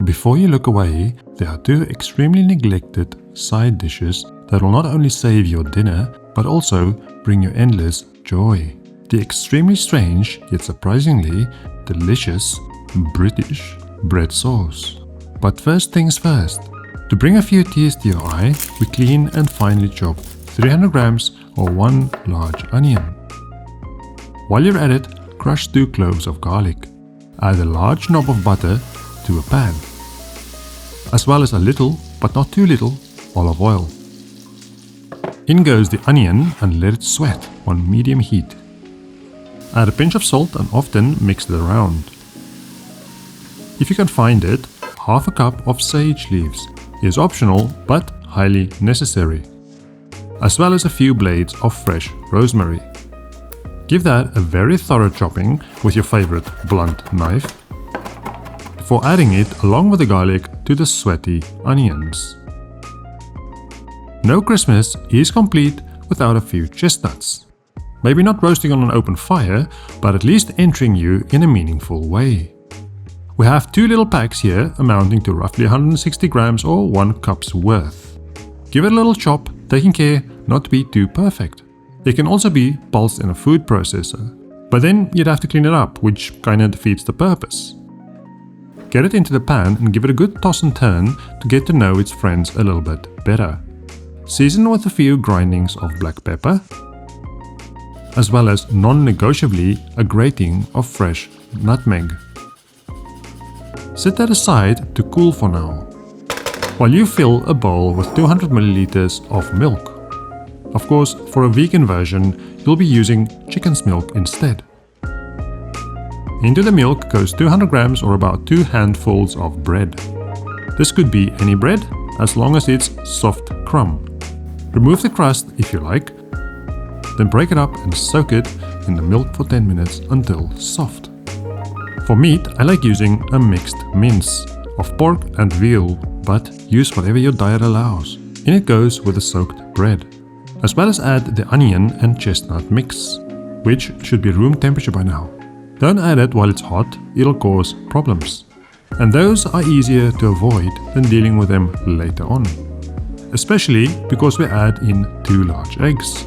before you look away, there are two extremely neglected side dishes that will not only save your dinner, but also bring you endless joy. The extremely strange, yet surprisingly delicious, British bread sauce. But first things first. To bring a few tears to your eye, we clean and finely chop 300 grams or 1 large onion. While you're at it, crush 2 cloves of garlic. Add a large knob of butter to a pan, as well as a little, but not too little, olive oil. In goes the onion and let it sweat on medium heat. Add a pinch of salt and often mix it around. If you can find it, half a cup of sage leaves is optional but highly necessary, as well as a few blades of fresh rosemary. Give that a very thorough chopping with your favorite blunt knife before adding it along with the garlic to the sweaty onions. No Christmas is complete without a few chestnuts. Maybe not roasting on an open fire, but at least entering you in a meaningful way. We have 2 little packs here amounting to roughly 160 grams or 1 cup's worth. Give it a little chop, taking care not to be too perfect. It can also be pulsed in a food processor, but then you'd have to clean it up, which kinda defeats the purpose. Get it into the pan and give it a good toss and turn to get to know its friends a little bit better. Season with a few grindings of black pepper, as well as non-negotiably a grating of fresh nutmeg. Set that aside to cool for now, while you fill a bowl with 200 milliliters of milk. Of course, for a vegan version, you'll be using chicken's milk instead. Into the milk goes 200 grams or about 2 handfuls of bread. This could be any bread, as long as it's soft crumb. Remove the crust if you like, then break it up and soak it in the milk for 10 minutes until soft. For meat, I like using a mixed mince of pork and veal, but use whatever your diet allows. In it goes with the soaked bread, as well as add the onion and chestnut mix, which should be room temperature by now. Don't add it while it's hot, it'll cause problems. And those are easier to avoid than dealing with them later on. Especially because we add in 2 large eggs,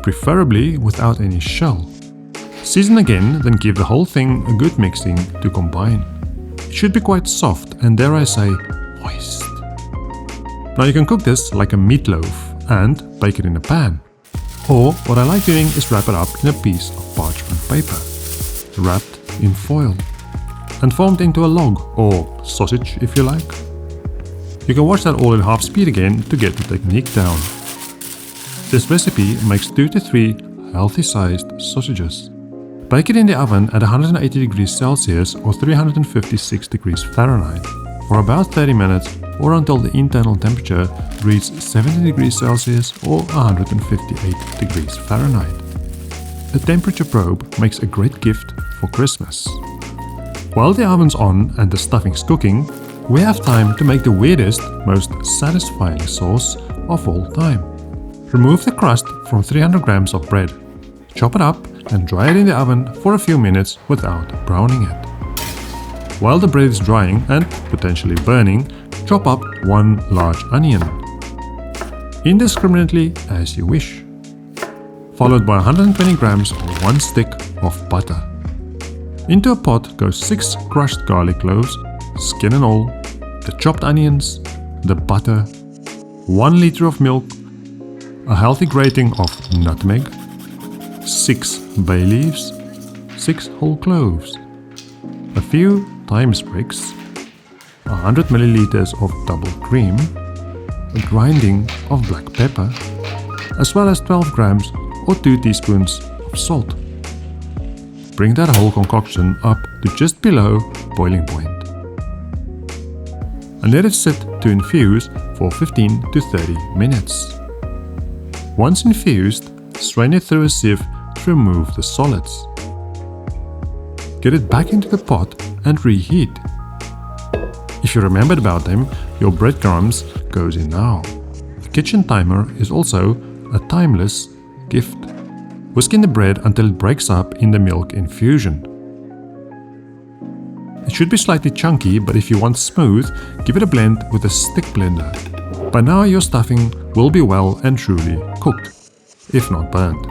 preferably without any shell. Season again, then give the whole thing a good mixing to combine. It should be quite soft and, dare I say, moist. Now you can cook this like a meatloaf and bake it in a pan. Or what I like doing is wrap it up in a piece of parchment paper, wrapped in foil, and formed into a log or sausage if you like. You can watch that all in half speed again to get the technique down. This recipe makes 2 to 3 healthy-sized sausages. Bake it in the oven at 180 degrees Celsius or 356 degrees Fahrenheit for about 30 minutes or until the internal temperature reaches 70 degrees Celsius or 158 degrees Fahrenheit. A temperature probe makes a great gift for Christmas. While the oven's on and the stuffing's cooking, we have time to make the weirdest, most satisfying sauce of all time. Remove the crust from 300 grams of bread. Chop it up and dry it in the oven for a few minutes without browning it. While the bread is drying and potentially burning, chop up 1 large onion, indiscriminately as you wish, followed by 120 grams or 1 stick of butter. Into a pot goes 6 crushed garlic cloves, skin and all, the chopped onions, the butter, 1 liter of milk, a healthy grating of nutmeg, 6 bay leaves, 6 whole cloves, a few thyme sprigs, 100 milliliters of double cream, a grinding of black pepper, as well as 12 grams or 2 teaspoons of salt. Bring that whole concoction up to just below boiling point, and let it sit to infuse for 15 to 30 minutes. Once infused, strain it through a sieve to remove the solids. Get it back into the pot and reheat. If you remembered about them, your breadcrumbs goes in now. The kitchen timer is also a timeless gift. Whisk in the bread until it breaks up in the milk infusion. It It should be slightly chunky, but if you want smooth, give it a blend with a stick blender. By now your stuffing will be well and truly cooked, if not burnt.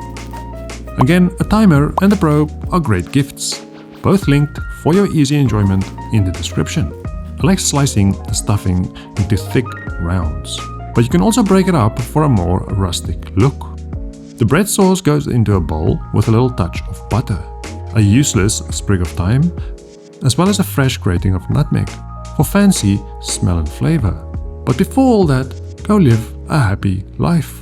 Again, a timer and a probe are great gifts, both linked for your easy enjoyment in the description. I like slicing the stuffing into thick rounds, but you can also break it up for a more rustic look. The bread sauce goes into a bowl with a little touch of butter, a useless sprig of thyme, as well as a fresh grating of nutmeg for fancy smell and flavor. But before all that, go live a happy life.